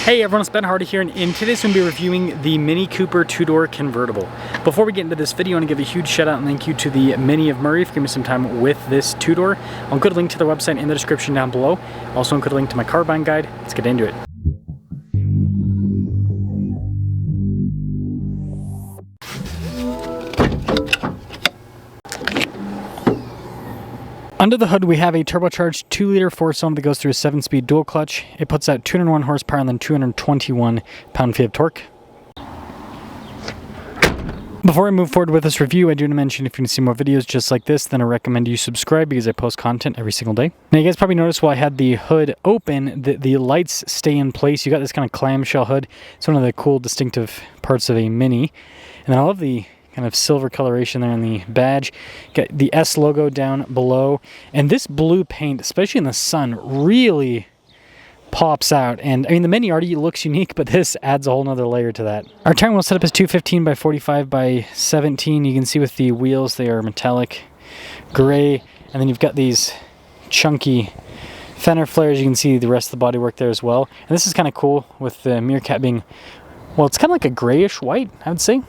Hey everyone, it's Ben Hardy here, and in today's I'm going to be reviewing the Mini Cooper two-door convertible. Before we get into this video, I want to give a huge shout out and thank you to the Mini of Murray for giving me some time with this two-door. I'll include a link to their website in the description down below. I'll also include a link to my car buying guide. Let's get into it. Under the hood, we have a turbocharged 2-liter 4-cylinder that goes through a 7-speed dual clutch. It puts out 201 horsepower and then 221 pound-feet of torque. Before I move forward with this review, I do want to mention if you want to see more videos just like this, then I recommend you subscribe because I post content every single day. Now, you guys probably noticed while I had the hood open, the lights stay in place. You got this kind of clamshell hood. It's one of the cool, distinctive parts of a Mini. And then I love the kind of silver coloration there on the badge. Got the S logo down below, and this blue paint, especially in the sun, really pops out. And I mean, the Mini already looks unique, but this adds a whole nother layer to that. Our tire wheel setup is 215 by 45 by 17. You can see with the wheels, they are metallic gray, and then you've got these chunky fender flares. You can see the rest of the bodywork there as well. And this is kind of cool with the mirror cap being, well, it's kind of like a grayish white, I would say,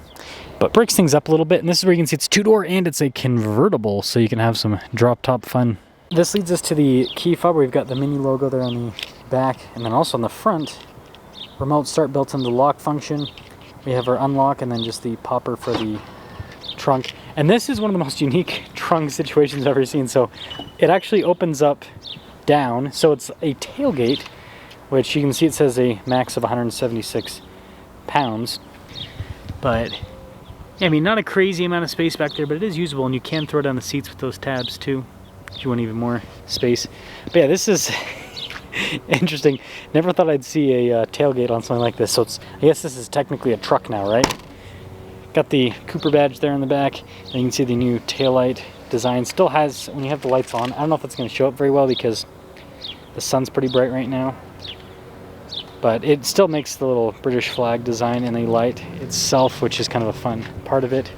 but breaks things up a little bit. And this is where you can see it's two-door and it's a convertible, so you can have some drop-top fun. This leads us to the key fob, where we've got the Mini logo there on the back, and then also on the front, remote start built into the lock function. We have our unlock and then just the popper for the trunk. And this is one of the most unique trunk situations I've ever seen. So it actually opens up down, so it's a tailgate, which you can see it says a max of 176 pounds. But yeah, I mean, not a crazy amount of space back there, but it is usable, and you can throw down the seats with those tabs too if you want even more space. But yeah, this is interesting. Never thought I'd see a tailgate on something like this. So it's, I guess this is technically a truck now, right? Got the Cooper badge there in the back, and you can see the new taillight design. Still has, when you have the lights on, I don't know if it's going to show up very well because the sun's pretty bright right now, but it still makes the little British flag design in the light itself, which is kind of a fun part of it.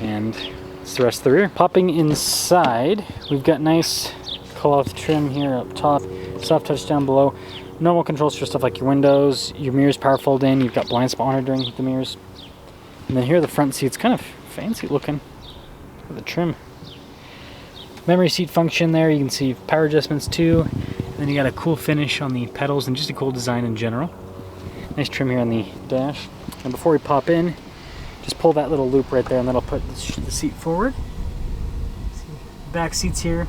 And it's the rest of the rear. Popping inside, we've got nice cloth trim here up top, soft touch down below. Normal controls for stuff like your windows, your mirrors power fold in, you've got blind spot monitoring with the mirrors. And then here the front seat's kind of fancy looking with the trim. Memory seat function there, you can see power adjustments too. And then you got a cool finish on the pedals and just a cool design in general. Nice trim here on the dash. And before we pop in, just pull that little loop right there, and that'll put the seat forward. See, back seats here.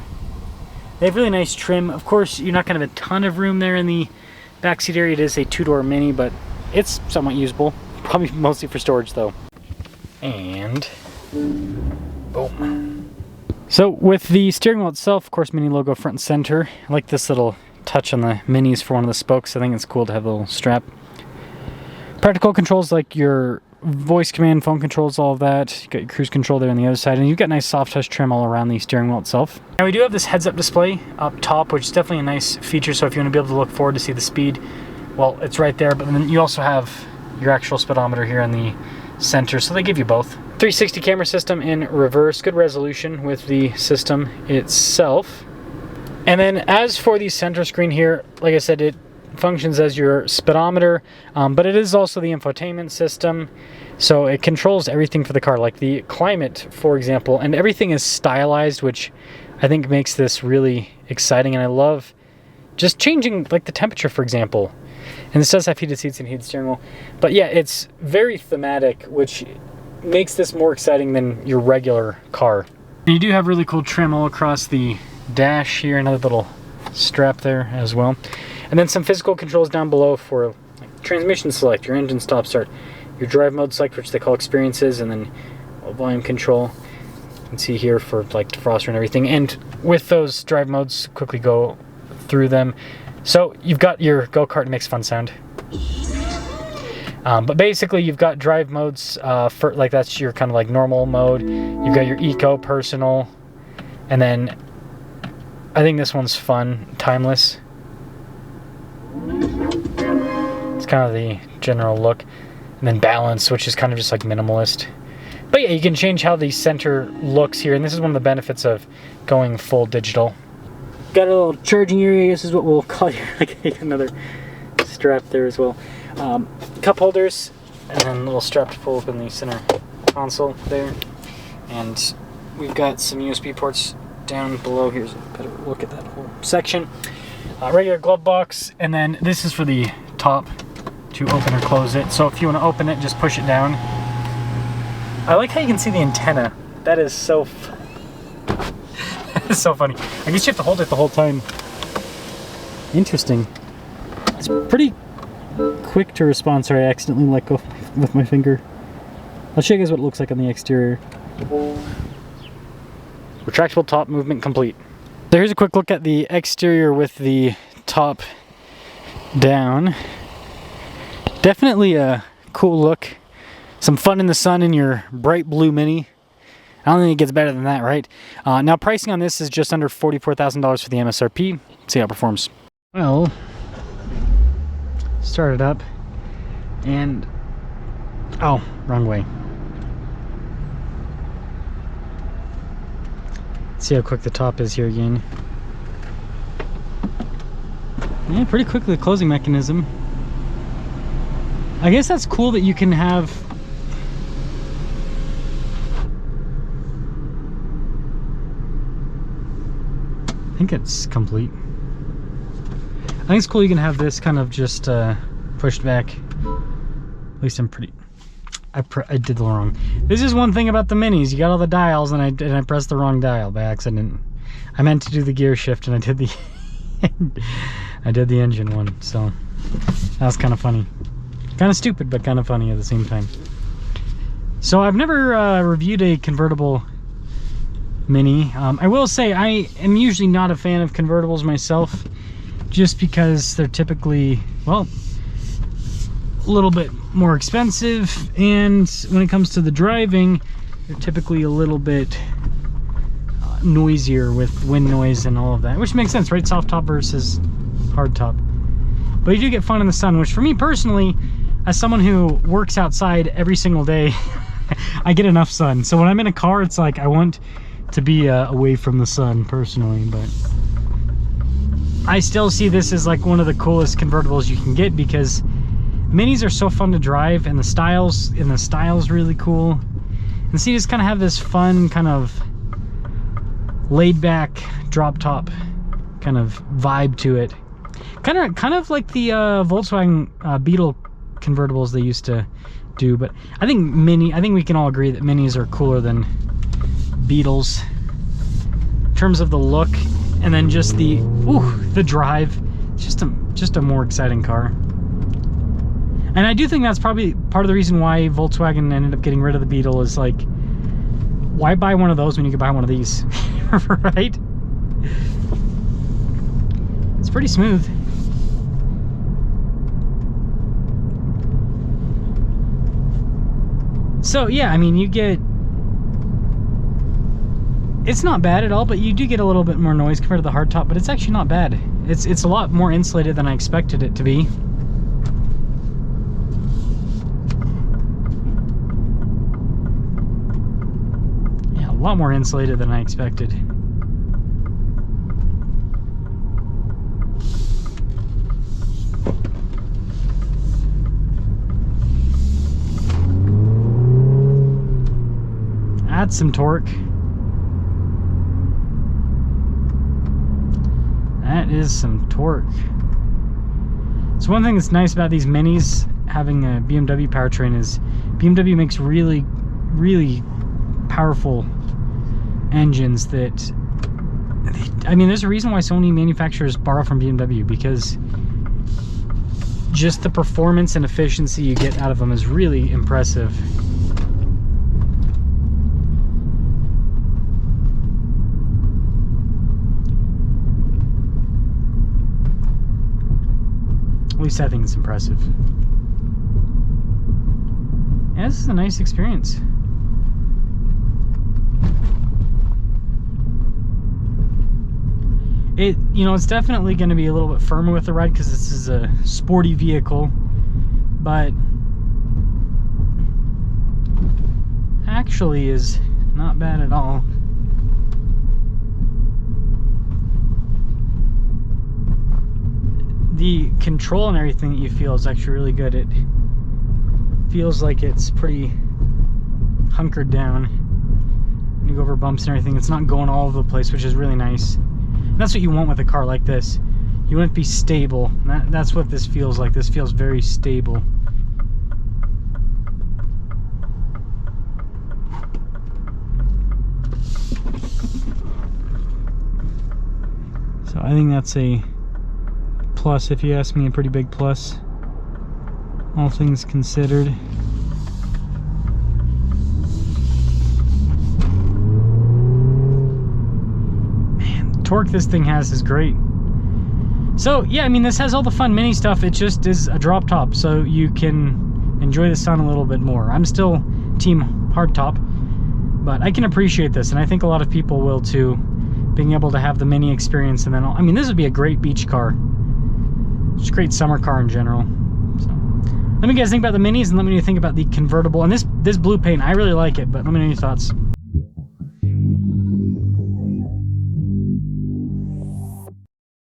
They have really nice trim. Of course, you're not going to have a ton of room there in the back seat area. It is a two-door Mini, but it's somewhat usable. Probably mostly for storage though. And boom. So with the steering wheel itself, of course, Mini logo front and center. I like this little touch on the Minis for one of the spokes. I think it's cool to have a little strap. Practical controls like your voice command, phone controls, all of that. You got your cruise control there on the other side, and you've got nice soft touch trim all around the steering wheel itself. Now we do have this heads-up display up top, which is definitely a nice feature. So if you want to be able to look forward to see the speed, well, it's right there. But then you also have your actual speedometer here in the center, so they give you both. 360 camera system in reverse, good resolution with the system itself. And then as for the center screen here, like I said, it functions as your speedometer, but it is also the infotainment system, so it controls everything for the car, like the climate, for example, and everything is stylized, which I think makes this really exciting. And I love just changing like the temperature, for example. And this does have heated seats and heated steering wheel. But yeah, it's very thematic, which makes this more exciting than your regular car. And you do have really cool trim all across the dash here, another little strap there as well. And then some physical controls down below for like transmission select, your engine stop start, your drive mode select, which they call experiences, and then volume control. You can see here for like defroster and everything. And with those drive modes, quickly go through them. So you've got your go-kart, makes fun sound. But basically you've got drive modes for like, that's your kind of like normal mode. You've got your eco, personal, and then I think this one's fun, timeless. It's kind of the general look. And then balance, which is kind of just like minimalist. But yeah, you can change how the center looks here, and this is one of the benefits of going full digital. Got a little charging area, I guess is what we'll call it. Like another strap there as well. Cup holders, and then a little strap to pull open the center console there. And we've got some USB ports down below. Here's a better look at that whole section. Regular glove box, and then this is for the top to open or close it. So if you want to open it, just push it down. I like how you can see the antenna. That is so that is so funny. I guess you have to hold it the whole time. Interesting. It's pretty quick to respond. Sorry, I accidentally let go with my finger. I'll show you guys what it looks like on the exterior. Retractable top movement complete. So here's a quick look at the exterior with the top down. Definitely a cool look. Some fun in the sun in your bright blue Mini. I don't think it gets better than that, right? Now pricing on this is just under $44,000 for the MSRP. Let's see how it performs. Well, start it up and, oh, wrong way. See how quick the top is here again. Yeah, pretty quickly the closing mechanism. I guess that's cool that you can have I think it's complete. I think it's cool you can have this kind of just pushed back. At least I'm pretty I did the wrong. This is one thing about the Minis. You got all the dials, and I pressed the wrong dial by accident. I meant to do the gear shift, and I did the I did the engine one. So that was kind of funny, kind of stupid, but kind of funny at the same time. So I've never reviewed a convertible Mini. I will say I am usually not a fan of convertibles myself, just because they're typically, well, a little bit more expensive, and when it comes to the driving, they're typically a little bit noisier with wind noise and all of that, which makes sense, right? Soft top versus hard top. But you do get fun in the sun, which for me personally, as someone who works outside every single day, I get enough sun. So when I'm in a car, it's like I want to be away from the sun personally, but I still see this as like one of the coolest convertibles you can get, because Minis are so fun to drive, and the style's really cool. And so you just kind of have this fun kind of laid back drop top kind of vibe to it. Kind of like the Volkswagen Beetle convertibles they used to do. But I think we can all agree that Minis are cooler than Beetles in terms of the look, and then just the drive. Just a more exciting car. And I do think that's probably part of the reason why Volkswagen ended up getting rid of the Beetle, is like, why buy one of those when you could buy one of these? Right? It's pretty smooth. So yeah, I mean, you get, it's not bad at all, but you do get a little bit more noise compared to the hardtop, but it's actually not bad. It's a lot more insulated than I expected it to be. Yeah, a lot more insulated than I expected. Add some torque. That is some torque. So one thing that's nice about these Minis having a BMW powertrain is BMW makes really, really powerful engines that, I mean, there's a reason why so many manufacturers borrow from BMW, because just the performance and efficiency you get out of them is really impressive. At least I think it's impressive. Yeah, this is a nice experience. It's definitely going to be a little bit firmer with the ride because this is a sporty vehicle, but actually is not bad at all. the control and everything that you feel is actually really good. It feels like it's pretty hunkered down. When you go over bumps and everything, it's not going all over the place, which is really nice. And that's what you want with a car like this. You want it to be stable. And that's what this feels like. This feels very stable. So I think that's a plus, if you ask me, a pretty big plus, all things considered. Man, the torque this thing has is great. So yeah, I mean, this has all the fun mini stuff. It just is a drop top, so you can enjoy the sun a little bit more. I'm still team hardtop, but I can appreciate this, and I think a lot of people will too, being able to have the mini experience. And then, I mean, this would be a great beach car. It's a great summer car in general. So let me guys think about the minis, and let me know what you think about the convertible. And this blue paint, I really like it, but let me know your thoughts.